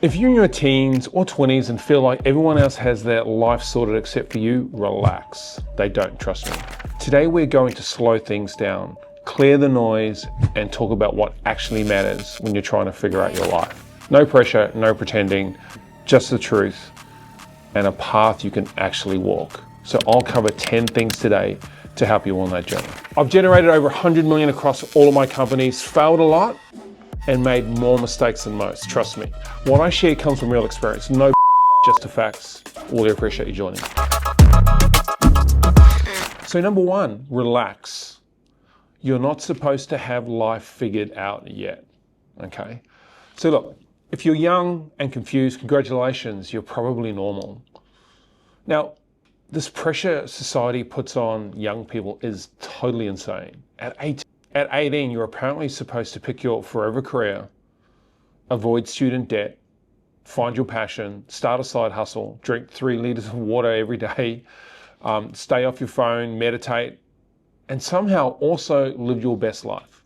If you're in your teens or 20s and feel like everyone else has their life sorted except for you, relax. They don't, trust me. Today we're going to slow things down, clear the noise, and talk about what actually matters when you're trying to figure out your life. No pressure, no pretending, just the truth and a path you can actually walk. So I'll cover 10 things today to help you on that journey. I've generated over 100 million across all of my companies, failed a lot, and made more mistakes than most, trust me. What I share comes from real experience, no just the facts. Really appreciate you joining. So number one, relax. You're not supposed to have life figured out yet, okay? So look, if you're young and confused, congratulations, you're probably normal. Now, this pressure society puts on young people is totally insane. At 18, you're apparently supposed to pick your forever career, avoid student debt, find your passion, start a side hustle, drink 3 liters of water every day, stay off your phone, meditate, and somehow also live your best life.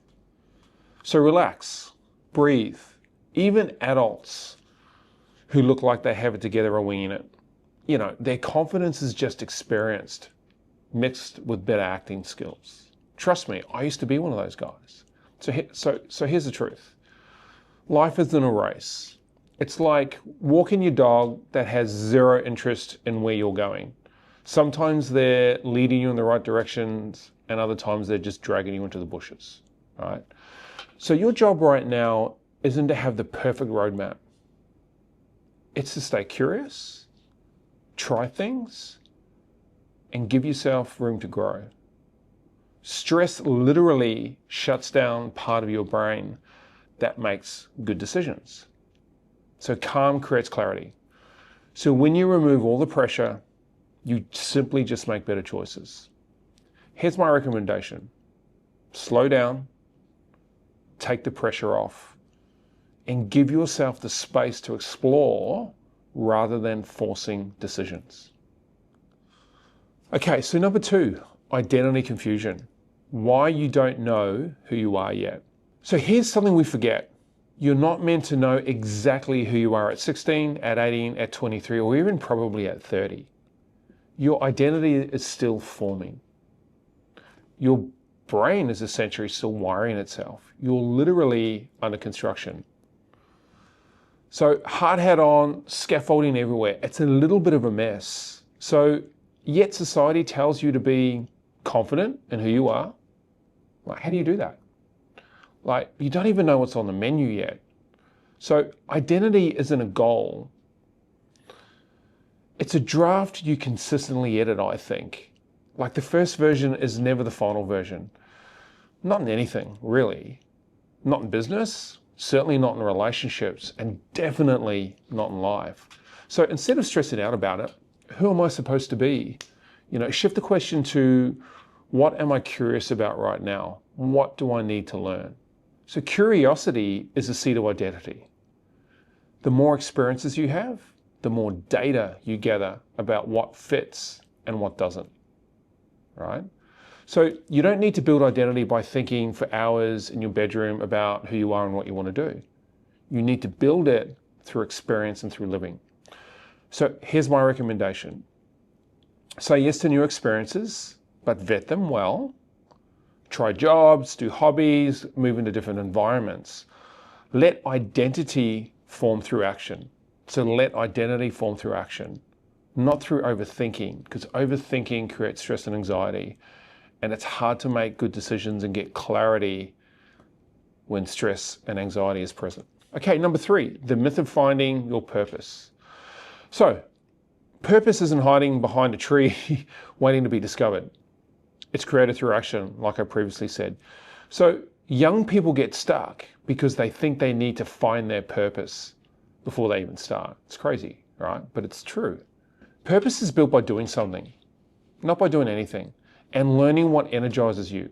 So relax, breathe. Even adults who look like they have it together are winging it. You know, their confidence is just experienced, mixed with better acting skills. Trust me, I used to be one of those guys. So here's the truth. Life isn't a race. It's like walking your dog that has zero interest in where you're going. Sometimes they're leading you in the right directions and other times they're just dragging you into the bushes, right? So your job right now isn't to have the perfect roadmap. It's to stay curious, try things, and give yourself room to grow. Stress literally shuts down part of your brain that makes good decisions. So calm creates clarity. So when you remove all the pressure, you simply just make better choices. Here's my recommendation. Slow down, take the pressure off, and give yourself the space to explore rather than forcing decisions. Okay, so number 2, identity confusion. Why you don't know who you are yet. So here's something we forget. You're not meant to know exactly who you are at 16, at 18, at 23, or even probably at 30. Your identity is still forming. Your brain is essentially still wiring itself. You're literally under construction. So hard hat on, scaffolding everywhere. It's a little bit of a mess. So yet society tells you to be confident in who you are. Like, how do you do that? Like, you don't even know what's on the menu yet. So identity isn't a goal. It's a draft you consistently edit, I think. Like, the first version is never the final version. Not in anything, really. Not in business, certainly not in relationships, and definitely not in life. So instead of stressing out about it, who am I supposed to be? You know, shift the question to, what am I curious about right now? What do I need to learn? So curiosity is the seed of identity. The more experiences you have, the more data you gather about what fits and what doesn't, right? So you don't need to build identity by thinking for hours in your bedroom about who you are and what you want to do. You need to build it through experience and through living. So here's my recommendation. Say yes to new experiences, but vet them well. Try jobs, do hobbies, move into different environments. Let identity form through action. So let identity form through action, not through overthinking, because overthinking creates stress and anxiety. And it's hard to make good decisions and get clarity when stress and anxiety is present. Okay, number 3, the myth of finding your purpose. So, purpose isn't hiding behind a tree waiting to be discovered. It's created through action, like I previously said. So young people get stuck because they think they need to find their purpose before they even start. It's crazy, right? But it's true. Purpose is built by doing something, not by doing anything, and learning what energizes you,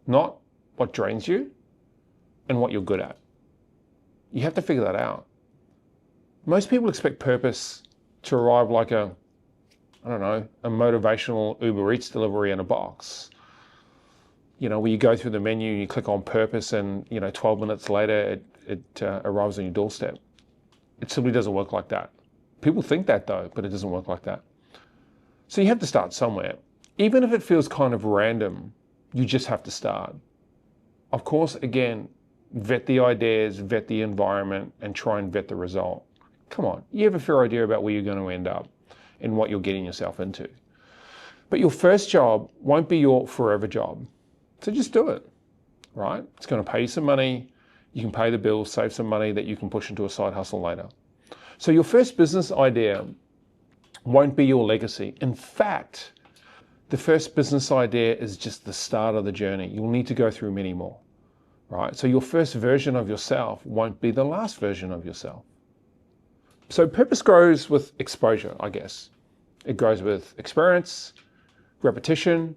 not what drains you and what you're good at. You have to figure that out. Most people expect purpose to arrive like a motivational Uber Eats delivery in a box. You know, where you go through the menu and you click on purpose and, 12 minutes later it arrives on your doorstep. It simply doesn't work like that. People think that though, but it doesn't work like that. So you have to start somewhere. Even if it feels kind of random, you just have to start. Of course, again, vet the ideas, vet the environment, and try and vet the result. Come on, you have a fair idea about where you're going to end up and what you're getting yourself into. But your first job won't be your forever job. So just do it, right? It's going to pay you some money. You can pay the bills, save some money that you can push into a side hustle later. So your first business idea won't be your legacy. In fact, the first business idea is just the start of the journey. You'll need to go through many more, right? So your first version of yourself won't be the last version of yourself. So purpose grows with exposure, I guess. It grows with experience, repetition,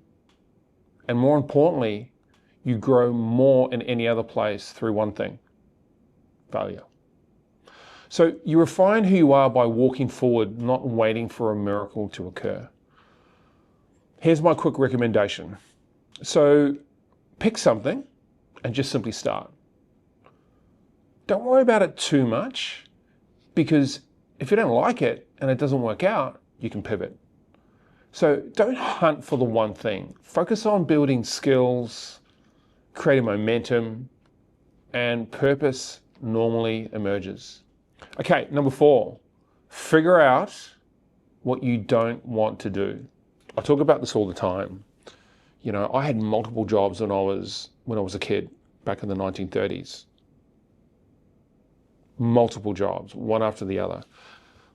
and more importantly, you grow more in any other place through one thing: failure. So you refine who you are by walking forward, not waiting for a miracle to occur. Here's my quick recommendation. So pick something and just simply start. Don't worry about it too much, because if you don't like it and it doesn't work out, you can pivot. So don't hunt for the one thing. Focus on building skills, creating momentum, and purpose normally emerges. Okay, number 4, figure out what you don't want to do. I talk about this all the time. You know, I had multiple jobs when I was a kid back in the 1930s. Multiple jobs, one after the other.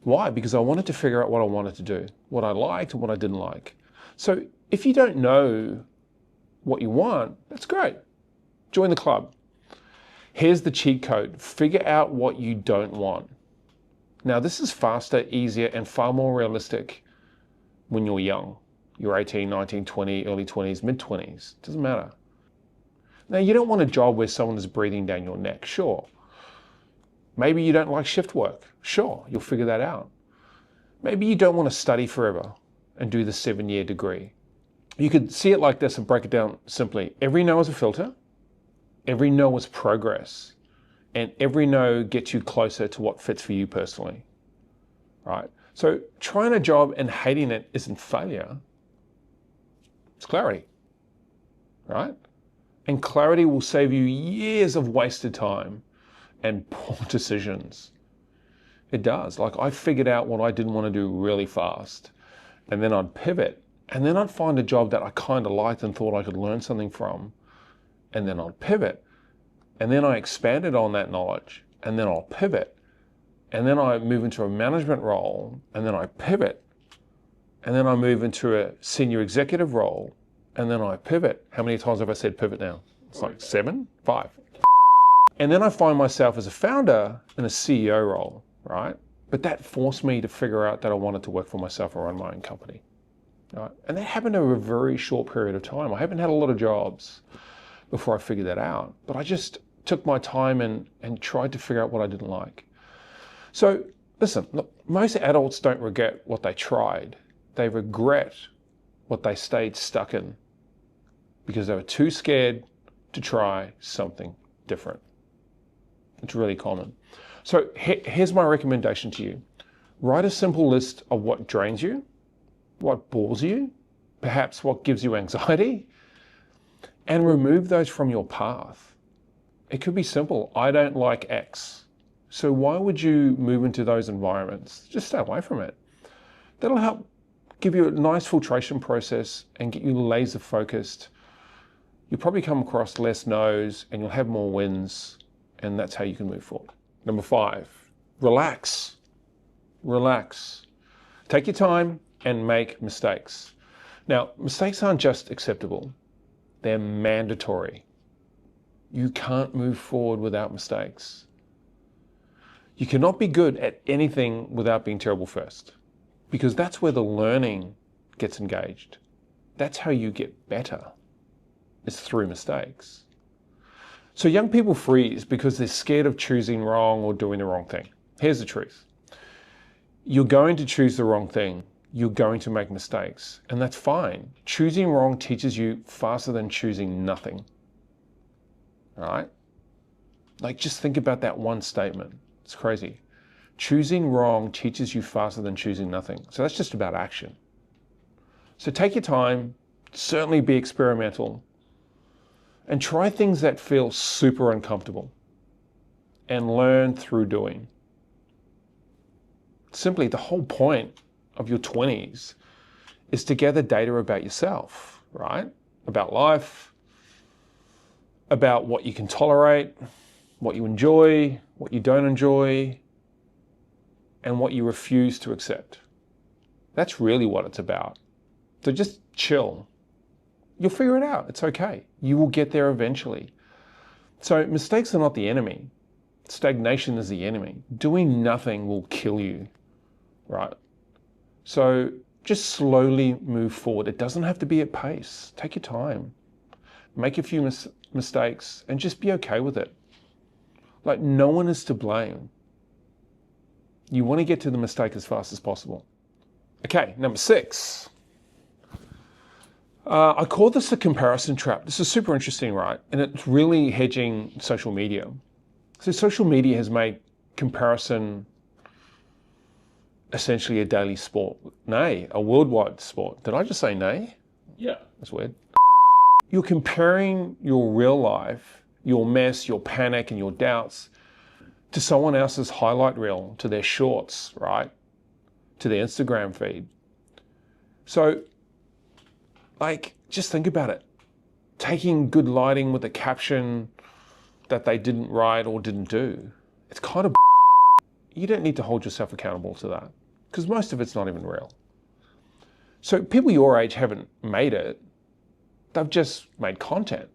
Why? Because I wanted to figure out what I wanted to do, what I liked and what I didn't like. So if you don't know what you want, that's great. Join the club. Here's the cheat code. Figure out what you don't want. Now, this is faster, easier, and far more realistic when you're young. You're 18, 19, 20, early 20s, mid 20s. Doesn't matter. Now, you don't want a job where someone is breathing down your neck. Sure. Maybe you don't like shift work. Sure, you'll figure that out. Maybe you don't want to study forever and do the 7-year degree. You could see it like this and break it down simply. Every no is a filter. Every no is progress. And every no gets you closer to what fits for you personally, right? So trying a job and hating it isn't failure. It's clarity, right? And clarity will save you years of wasted time and poor decisions. It does. Like, I figured out what I didn't want to do really fast, and then I'd pivot, and then I'd find a job that I kind of liked and thought I could learn something from, and then I'd pivot, and then I expanded on that knowledge, and then I'll pivot, and then I move into a management role, and then I pivot, and then I move into a senior executive role, and then I pivot. How many times have I said pivot now? It's like 7, 5. And then I find myself as a founder in a CEO role, right? But that forced me to figure out that I wanted to work for myself and run my own company, right? And that happened over a very short period of time. I haven't had a lot of jobs before I figured that out, but I just took my time and tried to figure out what I didn't like. So listen, look, most adults don't regret what they tried. They regret what they stayed stuck in because they were too scared to try something different. It's really common. So here's my recommendation to you. Write a simple list of what drains you, what bores you, perhaps what gives you anxiety, and remove those from your path. It could be simple. I don't like X. So why would you move into those environments? Just stay away from it. That'll help give you a nice filtration process and get you laser focused. You'll probably come across less no's and you'll have more wins, and that's how you can move forward. Number 5, relax. Relax. Take your time and make mistakes. Now, mistakes aren't just acceptable, they're mandatory. You can't move forward without mistakes. You cannot be good at anything without being terrible first, because that's where the learning gets engaged. That's how you get better, is through mistakes. So young people freeze because they're scared of choosing wrong or doing the wrong thing. Here's the truth. You're going to choose the wrong thing. You're going to make mistakes, and that's fine. Choosing wrong teaches you faster than choosing nothing. All right? Like, just think about that one statement. It's crazy. Choosing wrong teaches you faster than choosing nothing. So that's just about action. So take your time, certainly be experimental, and try things that feel super uncomfortable and learn through doing. Simply, the whole point of your 20s is to gather data about yourself, right? About life, about what you can tolerate, what you enjoy, what you don't enjoy, and what you refuse to accept. That's really what it's about. So just chill. You'll figure it out. It's okay. You will get there eventually. So mistakes are not the enemy. Stagnation is the enemy. Doing nothing will kill you, right? So just slowly move forward. It doesn't have to be at pace. Take your time. Make a few mistakes and just be okay with it. Like, no one is to blame. You want to get to the mistake as fast as possible. Okay, number 6. I call this the comparison trap. This is super interesting, right? And it's really hedging social media. So social media has made comparison essentially a daily sport. Nay, a worldwide sport. Did I just say nay? Yeah. That's weird. You're comparing your real life, your mess, your panic, and your doubts to someone else's highlight reel, to their shorts, right? To their Instagram feed. So, like, just think about it. Taking good lighting with a caption that they didn't write or didn't do, it's kind of you don't need to hold yourself accountable to that because most of it's not even real. So people your age haven't made it. They've just made content.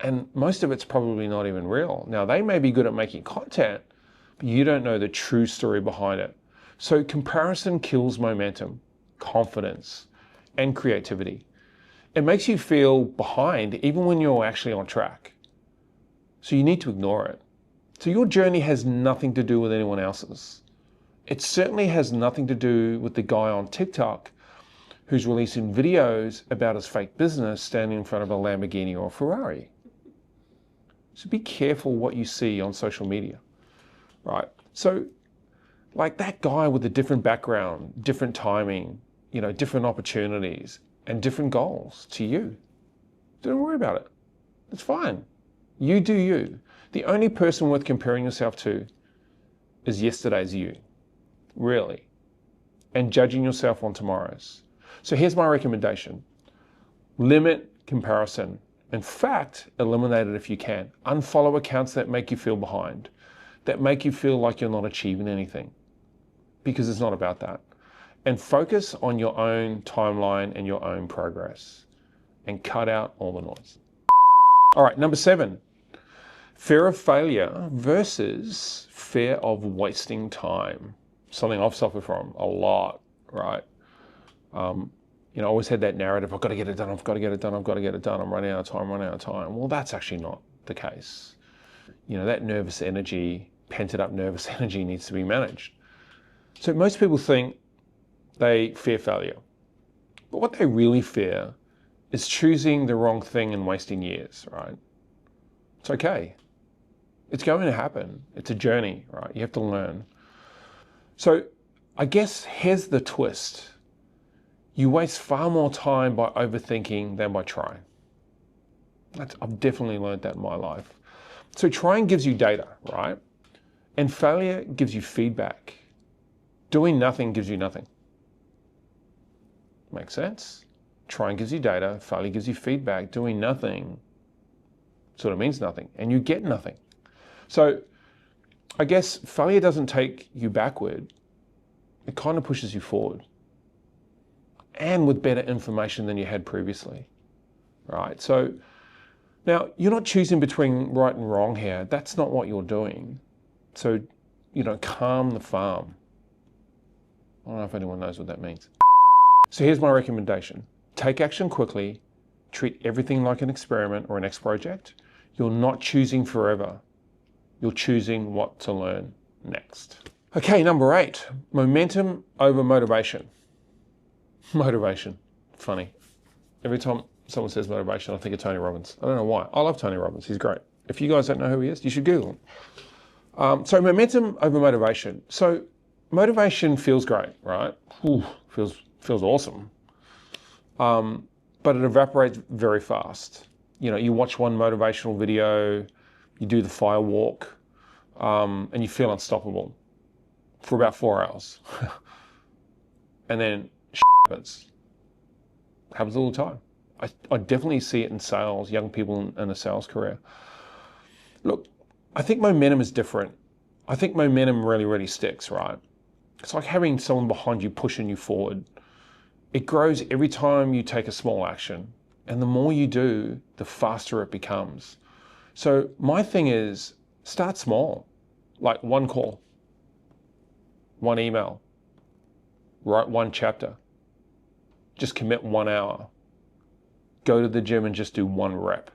And most of it's probably not even real. Now, they may be good at making content, but you don't know the true story behind it. So comparison kills momentum, confidence, and creativity. It makes you feel behind even when you're actually on track. So you need to ignore it. So your journey has nothing to do with anyone else's. It certainly has nothing to do with the guy on TikTok who's releasing videos about his fake business standing in front of a Lamborghini or a Ferrari. So be careful what you see on social media, right? So like that guy with a different background, different timing, different opportunities and different goals to you. Don't worry about it. It's fine. You do you. The only person worth comparing yourself to is yesterday's you, really, and judging yourself on tomorrow's. So here's my recommendation. Limit comparison. In fact, eliminate it if you can. Unfollow accounts that make you feel behind, that make you feel like you're not achieving anything, because it's not about that. And focus on your own timeline and your own progress, and cut out all the noise. All right, number 7. Fear of failure versus fear of wasting time. Something I've suffered from a lot, right? I always had that narrative, I've got to get it done, I've got to get it done, I've got to get it done, I'm running out of time. Well, that's actually not the case. That nervous energy, pented up nervous energy needs to be managed. So most people think they fear failure. But what they really fear is choosing the wrong thing and wasting years, right? It's okay. It's going to happen. It's a journey, right? You have to learn. So I guess here's the twist. You waste far more time by overthinking than by trying. I've definitely learned that in my life. So trying gives you data, right? And failure gives you feedback. Doing nothing gives you nothing. Make sense? Trying gives you data, failure gives you feedback. Doing nothing sort of means nothing, and you get nothing. So I guess failure doesn't take you backward. It kind of pushes you forward. And with better information than you had previously, right? So now you're not choosing between right and wrong here. That's not what you're doing. So, calm the farm. I don't know if anyone knows what that means. So here's my recommendation. Take action quickly. Treat everything like an experiment or a next project. You're not choosing forever. You're choosing what to learn next. Okay, number 8, momentum over motivation. Motivation, funny. Every time someone says motivation, I think of Tony Robbins. I don't know why. I love Tony Robbins, he's great. If you guys don't know who he is, you should Google So momentum over motivation. So motivation feels great, right? Ooh, feels awesome. But it evaporates very fast. You know, you watch one motivational video, you do the fire walk, and you feel unstoppable for about 4 hours. And then happens. Happens all the time. I definitely see it in sales, young people in a sales career. Look, I think momentum is different. I think momentum really, really sticks, right? It's like having someone behind you pushing you forward. It grows every time you take a small action. And the more you do, the faster it becomes. So my thing is, start small. Like one call, one email, write one chapter, just commit 1 hour, go to the gym and just do 1 rep,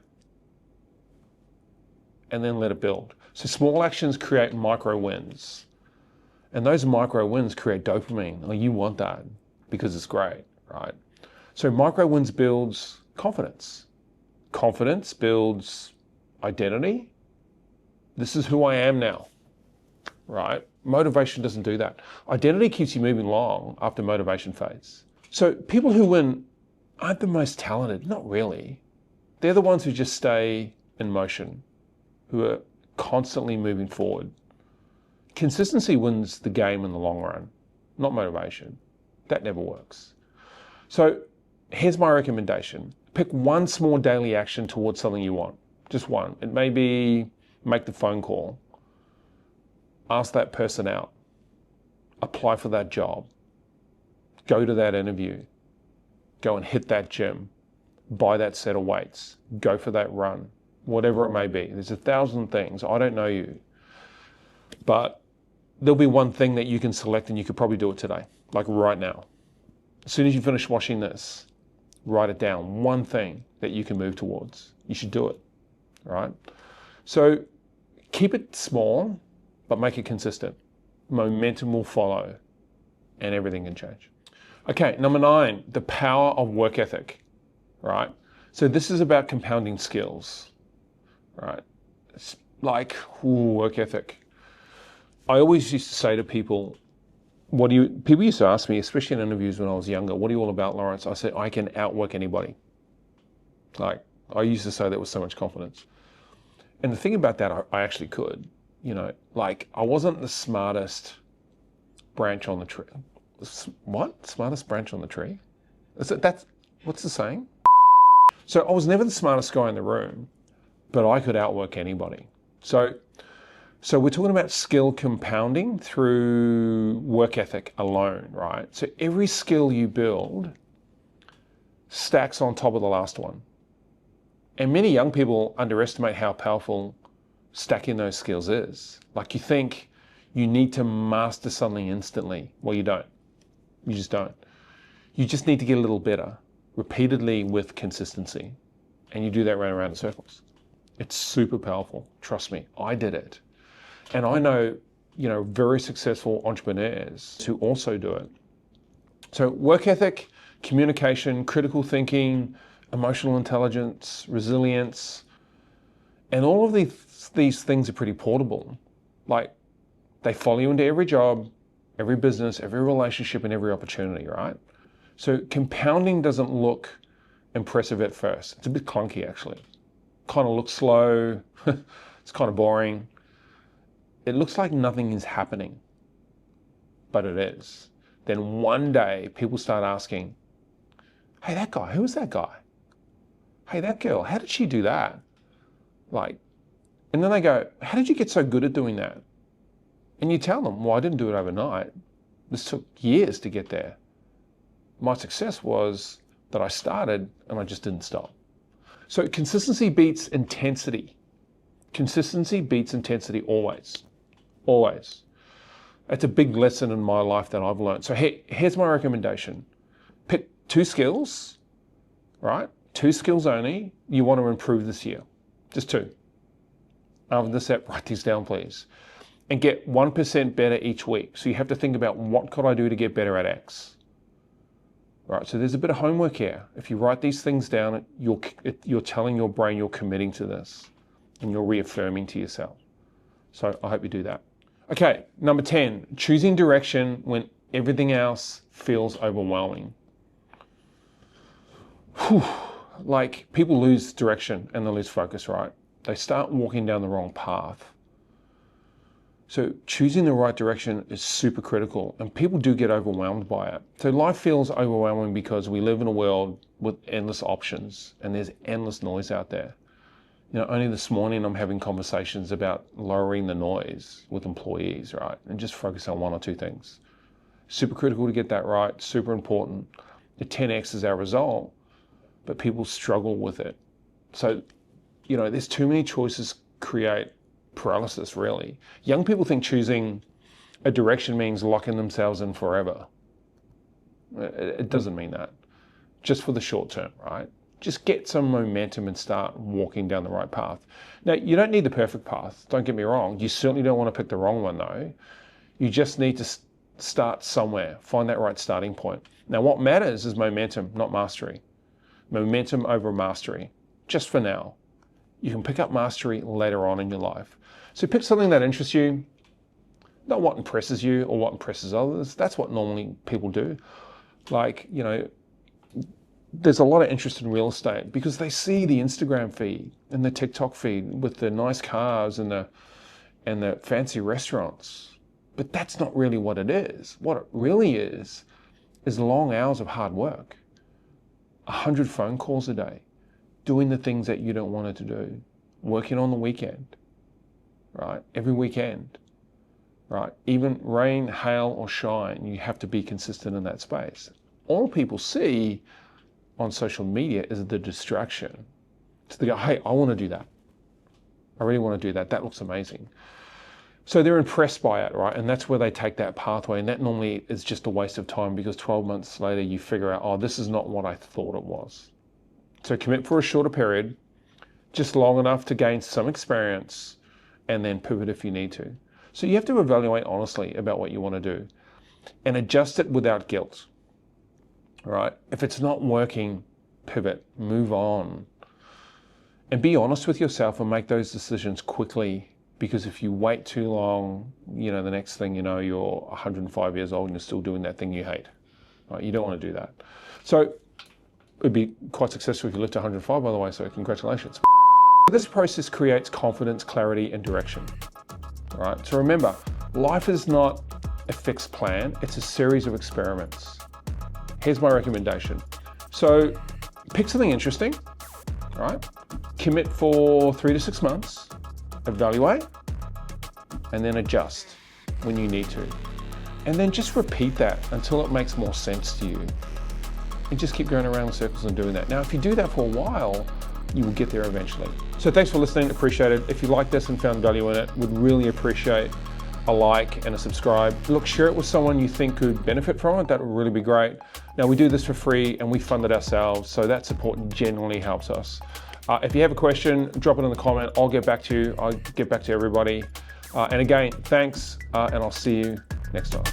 and then let it build. So small actions create micro wins, and those micro wins create dopamine. Like, you want that because it's great, right? So micro wins builds confidence. Confidence builds identity. This is who I am now, right? Motivation doesn't do that. Identity keeps you moving along after motivation fades. So people who win aren't the most talented, not really. They're the ones who just stay in motion, who are constantly moving forward. Consistency wins the game in the long run, not motivation. That never works. So here's my recommendation. Pick one small daily action towards something you want, just one. It may be make the phone call, ask that person out, apply for that job, go to that interview, go and hit that gym, buy that set of weights, go for that run, whatever it may be. There's 1,000 things. I don't know you, but there'll be one thing that you can select and you could probably do it today, like right now. As soon as you finish watching this, write it down. One thing that you can move towards. You should do it, right? So keep it small, but make it consistent. Momentum will follow and everything can change. Okay, number 9, the power of work ethic, right? So this is about compounding skills, right? It's like, work ethic. I always used to say to people, people used to ask me, especially in interviews when I was younger, what are you all about, Lawrence? I said, I can outwork anybody. Like, I used to say that with so much confidence. And the thing about that, I actually could, you know, like, I wasn't the smartest branch on the tree. What? Smartest branch on the tree? What's the saying? So I was never the smartest guy in the room, but I could outwork anybody. So we're talking about skill compounding through work ethic alone, right? So every skill you build stacks on top of the last one. And many young people underestimate how powerful stacking those skills is. Like, you think you need to master something instantly. Well, you don't. You just don't. You just need to get a little better, repeatedly with consistency. And you do that round and round in circles. It's super powerful. Trust me, I did it. And I know, you know, very successful entrepreneurs who also do it. So work ethic, communication, critical thinking, emotional intelligence, resilience, and all of these things are pretty portable. Like, they follow you into every job, every business, every relationship, and every opportunity, right? So compounding doesn't look impressive at first. It's a bit clunky, actually. Kind of looks slow. It's kind of boring. It looks like nothing is happening, but it is. Then one day people start asking, hey, that guy, who is that guy? Hey, that girl, how did she do that? Like, and then they go, how did you get so good at doing that? And you tell them, well, I didn't do it overnight. This took years to get there. My success was that I started and I just didn't stop. So consistency beats intensity. Consistency beats intensity always. Always. It's a big lesson in my life that I've learned. So here's my recommendation. Pick 2 skills, right? 2 skills only you want to improve this year. Just 2. After this step, write these down, please. And get 1% better each week. So you have to think about, what could I do to get better at X? Right, so there's a bit of homework here. If you write these things down, you're telling your brain you're committing to this and you're reaffirming to yourself. So I hope you do that. Okay, number 10, choosing direction when everything else feels overwhelming. Whew. Like, people lose direction and they lose focus, right? They start walking down the wrong path. So choosing the right direction is super critical, and people do get overwhelmed by it. So life feels overwhelming because we live in a world with endless options and there's endless noise out there. You know, only this morning I'm having conversations about lowering the noise with employees, right? And just focus on one or two things. Super critical to get that right, super important. The 10x is our result, but people struggle with it. So, you know, there's too many choices create paralysis, really. Young people think choosing a direction means locking themselves in forever. It doesn't mean that. Just for the short term, right? Just get some momentum and start walking down the right path. Now, you don't need the perfect path, don't get me wrong. You certainly don't want to pick the wrong one though. You just need to start somewhere, find that right starting point. Now, what matters is momentum, not mastery. Momentum over mastery, just for now. You can pick up mastery later on in your life. So pick something that interests you, not what impresses you or what impresses others. That's what normally people do. Like, you know, there's a lot of interest in real estate because they see the Instagram feed and the TikTok feed with the nice cars and the fancy restaurants. But that's not really what it is. What it really is long hours of hard work, 100 phone calls a day, doing the things that you don't want it to do, working on the weekend, right? Every weekend, right? Even rain, hail, or shine, you have to be consistent in that space. All people see on social media is the distraction. So they go, hey, I want to do that. I really want to do that. That looks amazing. So they're impressed by it, right? And that's where they take that pathway. And that normally is just a waste of time because 12 months later, you figure out, oh, this is not what I thought it was. So commit for a shorter period, just long enough to gain some experience, and then pivot if you need to. So you have to evaluate honestly about what you want to do and adjust it without guilt, right? If it's not working, pivot, move on, and be honest with yourself and make those decisions quickly. Because if you wait too long, you know, the next thing you know, you're 105 years old and you're still doing that thing you hate, right? You don't want to do that. So it'd be quite successful if you lived to 105, by the way, so congratulations. This process creates confidence, clarity, and direction, right? So remember, life is not a fixed plan, it's a series of experiments. Here's my recommendation. So pick something interesting, right? Commit for 3 to 6 months, evaluate, and then adjust when you need to. And then just repeat that until it makes more sense to you. And just keep going around in circles and doing that. Now, if you do that for a while, you will get there eventually. So thanks for listening, appreciate it. If you like this and found value in it, would really appreciate a like and a subscribe. Look, share it with someone you think could benefit from it. That would really be great. Now, we do this for free and we fund it ourselves, so that support genuinely helps us. If you have a question, drop it in the comment. I'll get back to you. I'll get back to everybody. And again, thanks, and I'll see you next time.